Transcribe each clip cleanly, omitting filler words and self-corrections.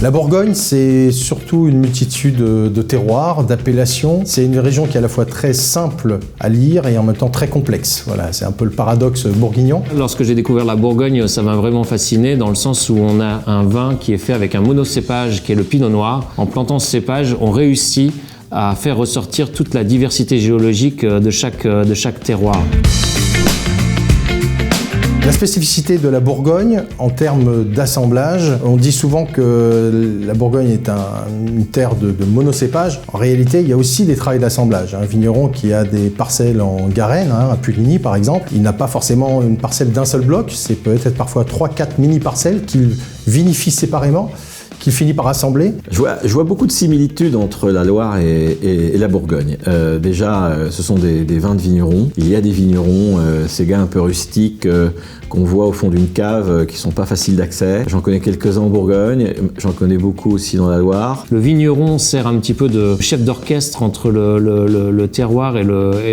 La Bourgogne, c'est surtout une multitude de terroirs, d'appellations. C'est une région qui est à la fois très simple à lire et en même temps très complexe. Voilà, c'est un peu le paradoxe bourguignon. Lorsque j'ai découvert la Bourgogne, ça m'a vraiment fasciné dans le sens où on a un vin qui est fait avec un monocépage qui est le pinot noir. En plantant ce cépage, on réussit à faire ressortir toute la diversité géologique de chaque terroir. La spécificité de la Bourgogne, en termes d'assemblage, on dit souvent que la Bourgogne est une terre de monocépage. En réalité, il y a aussi des travails d'assemblage. Un vigneron qui a des parcelles en Garenne, à Puligny par exemple, il n'a pas forcément une parcelle d'un seul bloc, c'est peut-être parfois 3-4 mini-parcelles qu'il vinifie séparément, qu'il finit par assembler. Je vois beaucoup de similitudes entre la Loire et la Bourgogne. Déjà, ce sont des vins de vignerons. Il y a des vignerons, ces gars un peu rustiques qu'on voit au fond d'une cave, qui sont pas faciles d'accès. J'en connais quelques-uns en Bourgogne, j'en connais beaucoup aussi dans la Loire. Le vigneron sert un petit peu de chef d'orchestre entre le terroir et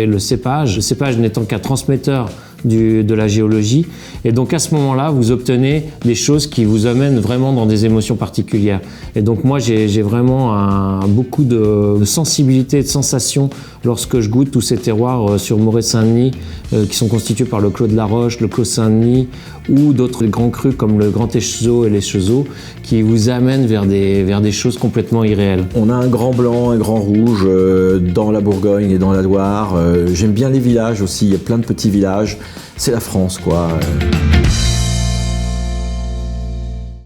le cépage. Le cépage n'étant qu'un transmetteur de la géologie, et donc à ce moment-là vous obtenez des choses qui vous amènent vraiment dans des émotions particulières. Et donc moi j'ai vraiment beaucoup de sensibilité et de sensations lorsque je goûte tous ces terroirs sur Moret-Saint-Denis qui sont constitués par le Clos de la Roche, le Clos Saint-Denis ou d'autres grands crus comme le Grand Échezeaux et les Chezeaux qui vous amènent vers des choses complètement irréelles. On a un grand blanc, un grand rouge dans la Bourgogne et dans la Loire. J'aime bien les villages aussi, il y a plein de petits villages. C'est la France, quoi.